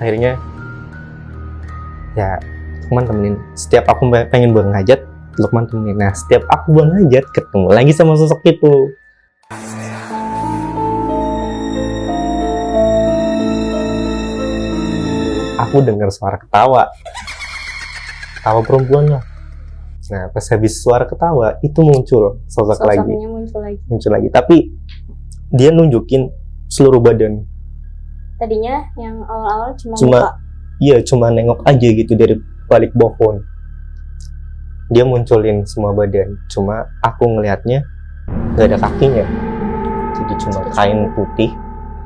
Akhirnya ya Lukman temenin. Setiap aku pengen buang hajat, Lukman temenin. Nah setiap aku buang hajat ketemu lagi sama sosok itu. Aku dengar suara ketawa perempuan lah. Nah pas habis suara ketawa itu muncul sosoknya lagi. Muncul lagi tapi dia nunjukin seluruh badan. Tadinya yang awal-awal cuma muka. Iya cuma nengok aja gitu dari balik pohon. Dia munculin semua badan, cuma aku ngelihatnya nggak ada kakinya, jadi cuma kain putih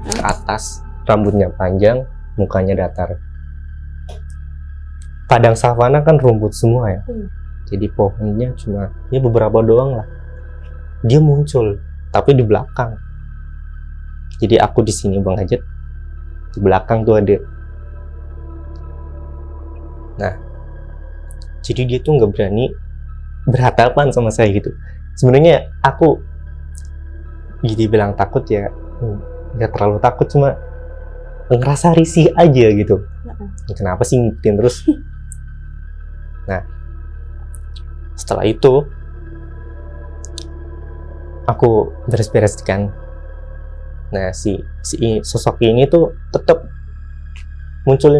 ke atas, rambutnya panjang, mukanya datar. Padang savana kan rumput semua ya, jadi pohonnya cuma ya beberapa doang lah. Dia muncul, tapi di belakang. Jadi aku di sini Bang Hajat, di belakang tuh ada. Nah, jadi dia tuh nggak berani berhadapan sama saya gitu. Sebenarnya aku jadi bilang takut ya, nggak terlalu takut, cuma ngerasa risih aja gitu. Kenapa sih ngikutin terus? Nah, setelah itu aku beres-beres kan. Nah, si sosok ini tuh tetap muncul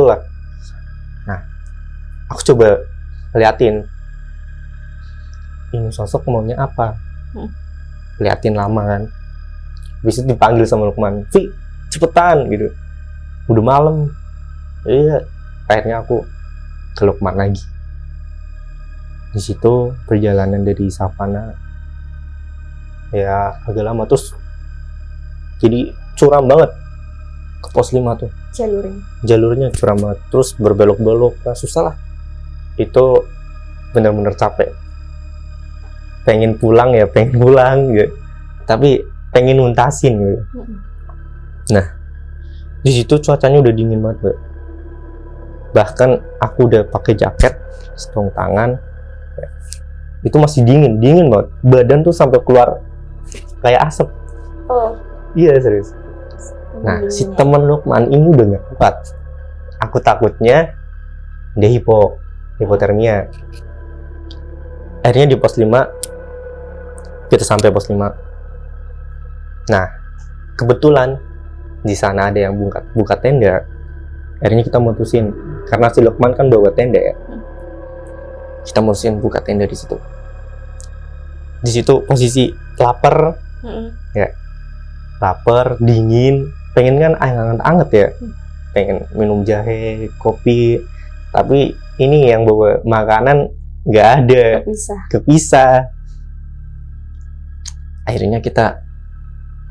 lah. Nah, aku coba liatin ini sosok maunya apa. Liatin lama kan. Habis itu dipanggil sama Lukman, "Vi, cepetan," gitu. Udah malam. Iya, akhirnya aku ke Lukman lagi. Di situ perjalanan dari savana ya agak lama, terus jadi curam banget ke pos 5 tuh. Jalurnya curam banget, terus berbelok-belok, nah, susah lah. Itu benar-benar capek. Pengen pulang gitu. Tapi pengen nuntasin gitu. Nah, di situ cuacanya udah dingin banget, Mbak. Bahkan aku udah pakai jaket, sarung tangan. Itu masih dingin banget. Badan tuh sampai keluar kayak asap. Oh. Iya, serius. Nah, si temen Lukman ini udah gak kuat. Aku takutnya dia hipotermia. Akhirnya di pos 5 kita sampai pos 5. Nah, kebetulan di sana ada yang buka tenda. Akhirnya kita mutusin, karena si Lukman kan bawa tenda ya. Kita mutusin buka tenda di situ. Di situ posisi lapar. Ya. Lapar, dingin, pengen kan anget-anget ya. Pengen minum jahe, kopi. Tapi ini yang bawa makanan nggak ada. Kepisah. Akhirnya kita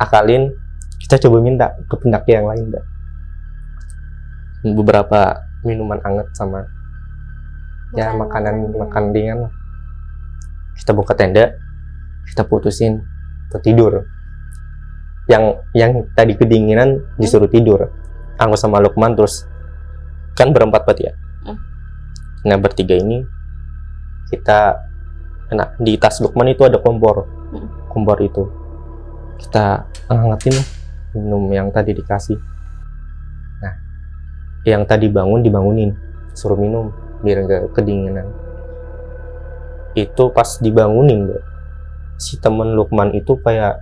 akalin, kita coba minta ke pendaki yang lain, Mbak. Beberapa minuman anget sama makanan ringan lah. Kita buka tenda, kita putusin untuk tidur. Yang tadi kedinginan disuruh tidur. Aku sama Lukman, terus kan berempat ya. Nah, bertiga ini kita di tas Lukman itu ada kompor itu kita hangatin minum yang tadi dikasih. Nah, yang tadi dibangunin, suruh minum biar nggak kedinginan. Itu pas dibangunin, Mbak, si temen Lukman itu kayak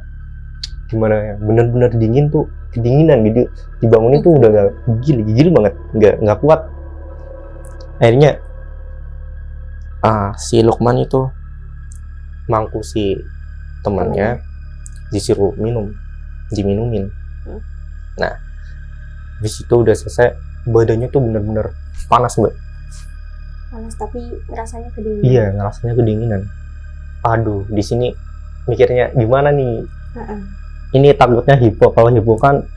gimana ya, bener-bener dingin tuh, kedinginan gitu. Dibangunin tuh udah gigil banget, nggak kuat. Akhirnya si Lukman itu mangku si temannya, disuruh diminumin. Nah, habis itu udah selesai, badannya tuh bener-bener panas, Mbak. Panas tapi rasanya kedinginan. Iya, ngerasanya kedinginan. Aduh, di sini mikirnya gimana nih? Ini takutnya hipo. Kalau hipo kan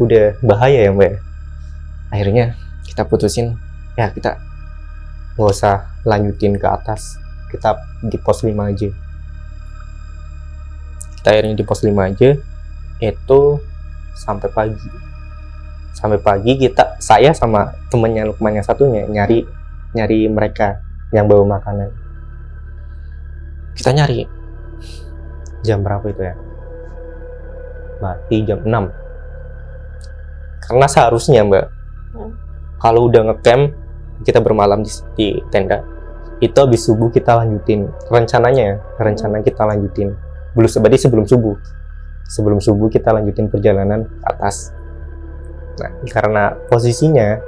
udah bahaya ya, Mbak. Akhirnya kita putusin, ya kita nggak usah lanjutin ke atas, kita di pos 5 aja. Kita akhirnya di pos 5 aja. Itu sampai pagi saya sama temennya Lukman yang satunya nyari mereka yang bawa makanan. Kita nyari jam berapa itu ya, berarti jam 6, karena seharusnya, Mbak, kalau udah ngecamp kita bermalam di tenda, itu habis subuh kita lanjutin rencana kita lanjutin sebelum subuh kita lanjutin perjalanan ke atas. Nah, karena posisinya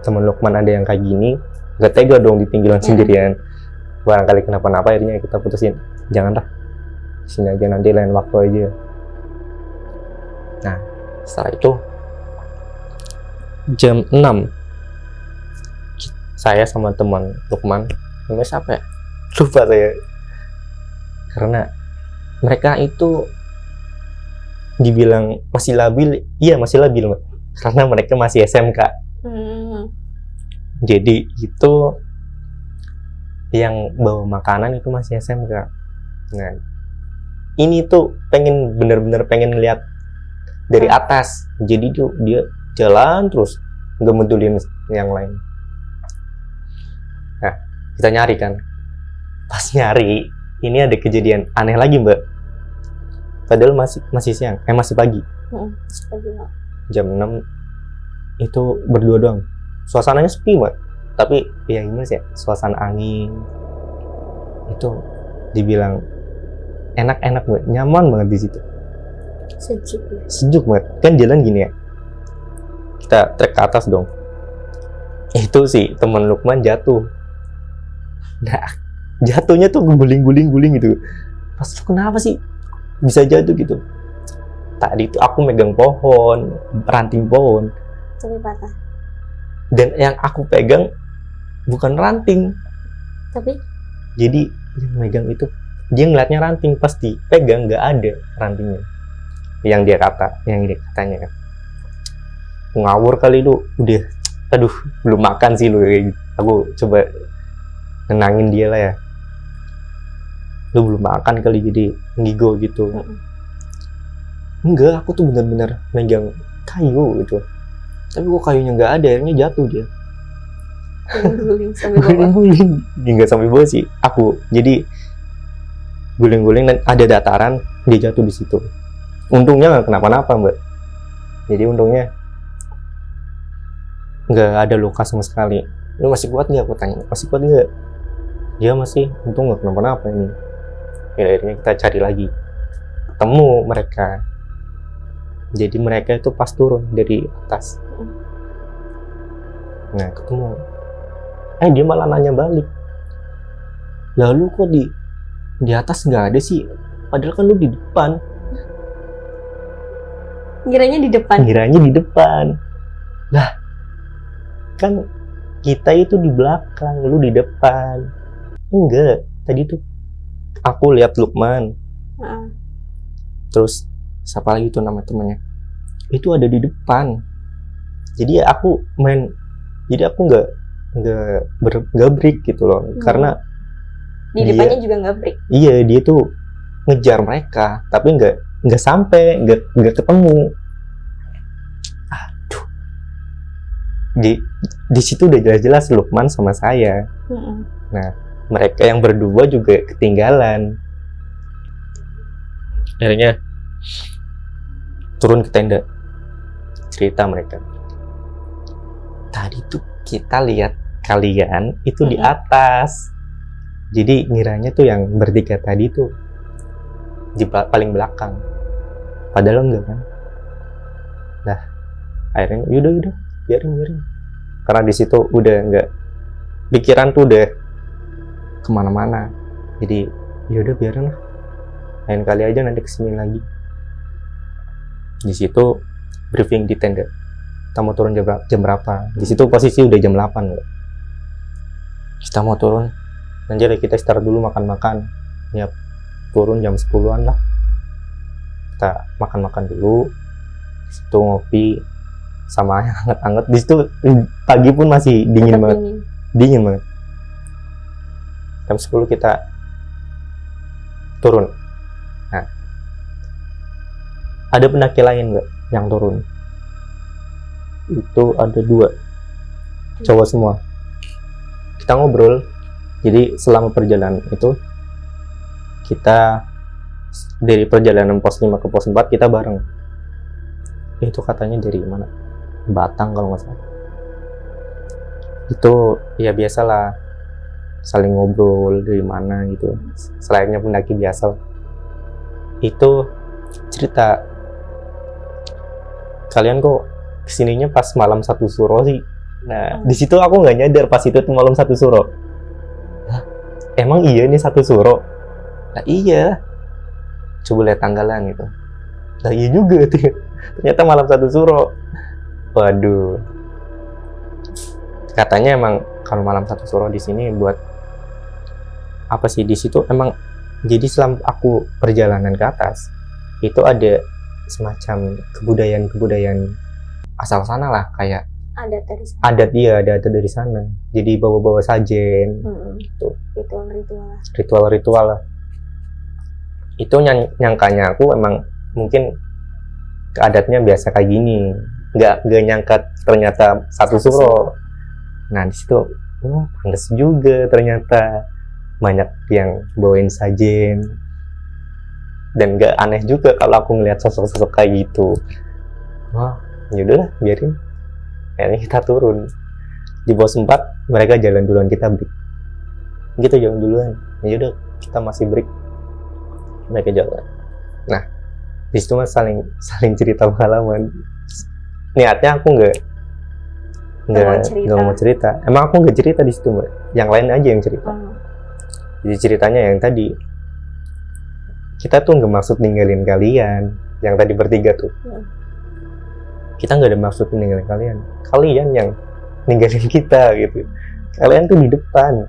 teman Lukman ada yang kayak gini, gak tega dong ditinggalin sendirian, barangkali kenapa-napa, akhirnya kita putusin janganlah, sini aja, nanti lain waktu aja. Nah, setelah itu jam 6 saya sama teman Lukman, namanya siapa ya? Lupa saya. Karena mereka itu dibilang masih labil, iya masih labil, Mbak. Karena mereka masih SMK. Jadi itu yang bawa makanan itu masih SMK. Nah, ini tuh bener-bener pengen lihat dari atas. Jadi dia jalan terus, nggak pedulin yang lain. Nah, kita nyari kan. Pas nyari, ini ada kejadian aneh lagi, Mbak. Padahal masih siang, masih pagi. Jam 6 itu berdua doang. Suasananya sepi, Mbak. Tapi ya gimana sih ya, suasana angin itu dibilang enak-enak, Mbak. Nyaman banget di situ. Sejuk banget. Kan jalan gini ya. Kita trek ke atas dong. Itu sih teman Lukman jatuh. Nah, jatuhnya tuh guling-guling gitu. Pas lu kenapa sih bisa jatuh gitu? Tadi tuh aku megang pohon, ranting pohon. Tapi patah. Dan yang aku pegang bukan ranting. Tapi? Jadi yang megang itu, dia ngeliatnya ranting, pas dipegang nggak ada rantingnya. Yang dia katanya kan. Ngawur kali lu, udah, aduh, belum makan sih lu. Aku coba nenangin dia lah ya. Lu belum makan kali, jadi ngigo gitu. Enggak, aku tuh bener-bener megang kayu gitu. Tapi kok kayunya nggak ada, akhirnya jatuh dia. Guling sampai bawah. Guling, nggak sampai bawah sih. Aku jadi guling-guling dan ada dataran, dia jatuh di situ. Untungnya nggak kenapa-napa, Mbak. Jadi untungnya nggak ada luka sama sekali. Lu masih kuat nggak? Aku tanya, masih kuat nggak? Dia masih, untung nggak kenapa-napa ini. Ya, akhirnya kita cari lagi, ketemu mereka. Jadi mereka itu pas turun dari atas. Nah, ketemu. Dia malah nanya balik. Lalu kok di atas nggak ada sih? Padahal kan lu di depan. Ngiranya di depan. Lah, kan kita itu di belakang, lu di depan. Enggak, tadi tuh aku lihat Lukman. Terus siapa lagi tuh nama temannya? Itu ada di depan. Jadi aku nggak break gitu loh. Karena di depannya juga nggak break. Iya, dia tuh ngejar mereka, tapi nggak sampai, nggak ketemu. Aduh. Di situ udah jelas-jelas Lukman sama saya. Nah, mereka yang berdua juga ketinggalan. Akhirnya turun ke tenda, cerita mereka. Tadi tuh kita lihat kalian itu di atas. Jadi ngiranya tuh yang bertiga tadi tuh di paling belakang. Padahal enggak kan. Nah, akhirnya yaudah biarin. Karena di situ udah enggak, pikiran tuh udah kemana-mana. Jadi yaudah biarin lah. Lain kali aja nanti kesini lagi. Di situ briefing di tenda. Kita mau turun jam berapa? Di situ posisi udah jam 8. Kita mau turun. Nanti kita istirahat dulu, makan-makan. Ya, turun jam 10-an lah. Kita makan-makan dulu. Di situ ngopi sama yang hangat-hangat. Di situ pagi pun masih dingin banget. Dingin banget. Jam 10 kita turun. Nah, ada pendaki lain nggak yang turun? Itu ada 2 cowok semua. Kita ngobrol. Jadi selama perjalanan itu kita dari perjalanan pos 5 ke pos 4 kita bareng. Itu katanya dari mana? Batang kalau nggak salah. Itu ya biasalah, saling ngobrol dari mana gitu, selayaknya pendaki biasa. Itu cerita, kalian kok kesininya pas malam 1 suro sih? Nah, di situ aku nggak nyadar pas itu tuh malam 1 suro. Hah, emang iya nih 1 suro? Nah iya, coba lihat tanggalan gitu. Nah iya juga tuh, ternyata malam 1 suro. Waduh, katanya emang kalau malam 1 suro di sini buat apa sih, di situ emang. Jadi selama aku perjalanan ke atas itu ada semacam kebudayaan asal sana lah, kayak Adat dari sana. ada dari sana. Jadi bawa-bawa sajen, gitu. Ritual-ritual lah. Itu nyangkanya aku emang mungkin adatnya biasa kayak gini, nggak nyangka ternyata 1 suro. Nah di situ, pantes juga ternyata banyak yang bawain sajen, dan nggak aneh juga kalau aku ngeliat sosok-sosok kayak gitu. Wah, yaudahlah biarin. Akhirnya kita turun. Di pos 4 mereka jalan duluan, kita break. Gitu jalan duluan. Yaudah kita masih break, mereka jalan. Nah di situ mas saling cerita pengalaman. Niatnya aku nggak mau cerita. Emang aku nggak cerita di situ mbak. Yang lain aja yang cerita. Jadi ceritanya yang tadi, kita tuh nggak maksud ninggalin kalian. Yang tadi bertiga tuh, kita nggak ada maksud ninggalin kalian. Kalian yang ninggalin kita gitu. Kalian tuh di depan.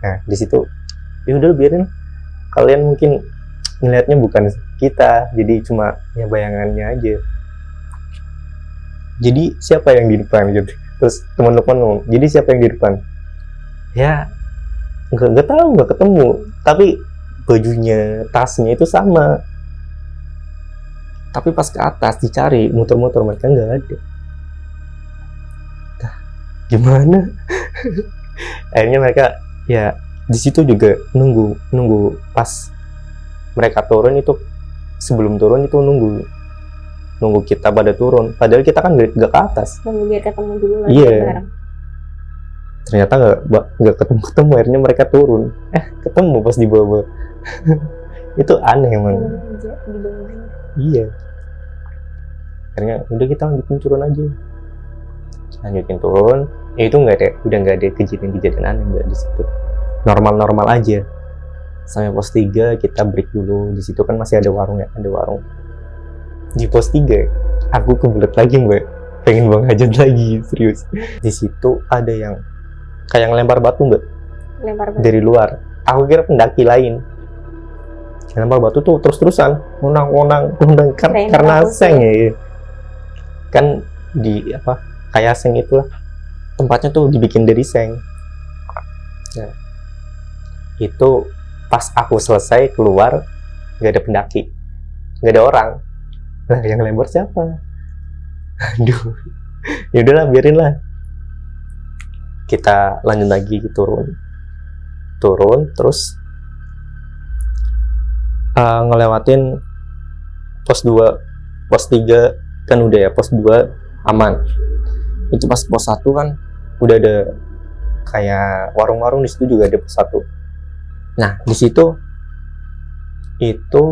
Nah di situ, ya udah biarin. Kalian mungkin ngelihatnya bukan kita, jadi cuma ya bayangannya aja. Jadi siapa yang di depan gitu? Terus teman-teman ngomong, jadi siapa yang di depan? Ya nggak tahu, nggak ketemu. Tapi bajunya, tasnya itu sama. Tapi pas ke atas dicari, muter-muter mereka nggak ada. Nah, gimana? Akhirnya mereka ya di situ juga nunggu pas mereka turun itu. Sebelum turun itu nunggu kita pada turun. Padahal kita kan nggak ke atas. Nunggu biar ketemu dulu lagi. Iya. Bareng. Ternyata nggak ketemu. Akhirnya mereka turun. Ketemu pas di bawah. Itu aneh emang. Iya. Akhirnya udah kita lanjutin turun aja. Lanjutin turun. Itu udah nggak ada kejadian aneh nggak di situ. Normal aja. Sampai pos 3 kita break dulu. Di situ kan masih ada warung ya, ada warung. Di pos 3 aku kebelet lagi mbak, pengen buang hajat lagi, serius. Di situ ada yang kayak ngelempar batu mbak, dari luar. Aku kira pendaki lain. Lempar batu tuh terus-terusan, ngonang karena seng ya. Kan di apa, kayak seng itulah. Tempatnya tuh dibikin dari seng. Nah, itu pas aku selesai keluar, nggak ada pendaki, nggak ada orang. Nah yang lempar siapa? Aduh, ya udahlah biarin lah. Kita lanjut lagi turun terus ngelewatin pos 2, pos 3 kan udah ya, pos 2 aman. Itu pas pos 1 kan udah ada kayak warung-warung, di situ juga ada pos 1. Nah di situ itu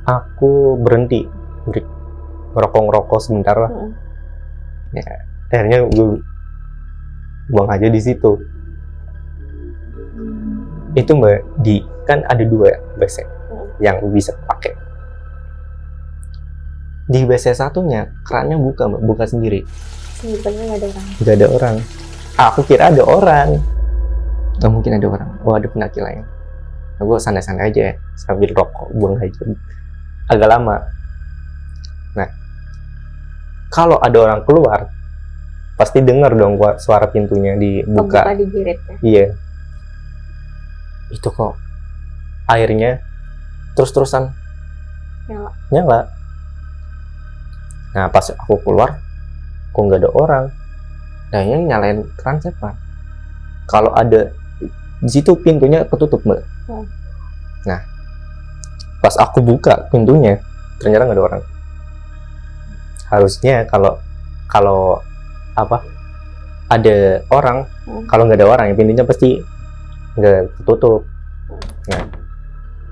aku berhenti ngerokok sebentar lah. Ya, akhirnya gue buang aja di situ. Itu mbak, kan ada 2 WC yang bisa pakai. Di WC satunya kerannya buka sendiri. Nggak ada orang. Aku kira ada orang. Nggak mungkin ada orang. Ada pendaki lain. Nah, gue santai-santai aja sambil rokok, buang aja. Agak lama. Nah, kalau ada orang keluar, pasti dengar dong suara pintunya dibuka. Buka digirit ya? Iya. Itu kok airnya terus-terusan nyala. Nah, pas aku keluar, kok nggak ada orang. Nah, ini nyalain keran siapa? Kalau ada di situ pintunya ketutup mbak. Nah, pas aku buka pintunya, ternyata nggak ada orang. Harusnya kalau ada orang. Kalau nggak ada orang ya pintunya pasti nggak tertutup. Nah,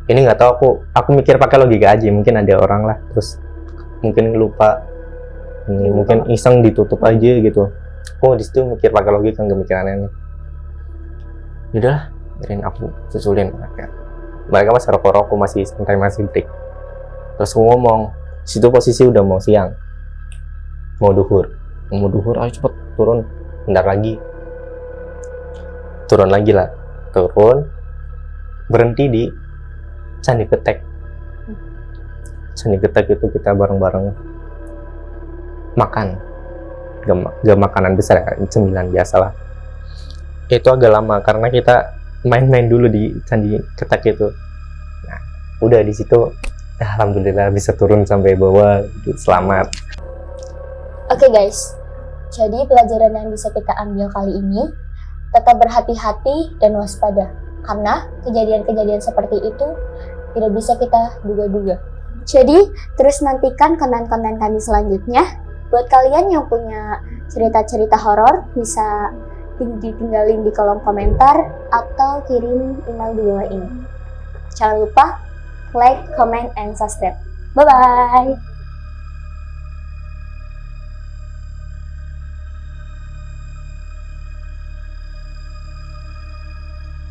ini nggak tahu, aku mikir pakai logika aja, mungkin ada orang lah, terus mungkin lupa, ini mungkin iseng ditutup aja gitu. Di situ mikir pakai logika, nggak mikir aneh-aneh. Yaudah, biarin aku susulin mereka masih rokok-rokok, masih santai, masih break. Terus aku ngomong, situ posisi udah mau siang, mau duhur, ayo cepet turun, bentar lagi turun lagi lah, berhenti di Candi Getek. Candi Getek itu kita bareng-bareng makan, gak makanan besar ya, cemilan biasa lah. Itu agak lama karena kita main-main dulu di Candi Getek itu. Nah, udah di situ alhamdulillah bisa turun sampai bawah, selamat. Oke guys, jadi pelajaran yang bisa kita ambil kali ini, tetap berhati-hati dan waspada, karena kejadian-kejadian seperti itu tidak bisa kita duga-duga. Jadi, terus nantikan konten-konten kami selanjutnya. Buat kalian yang punya cerita-cerita horor, bisa ditinggalin di kolom komentar atau kirim email di bawah ini. Jangan lupa like, comment, and subscribe. Bye-bye!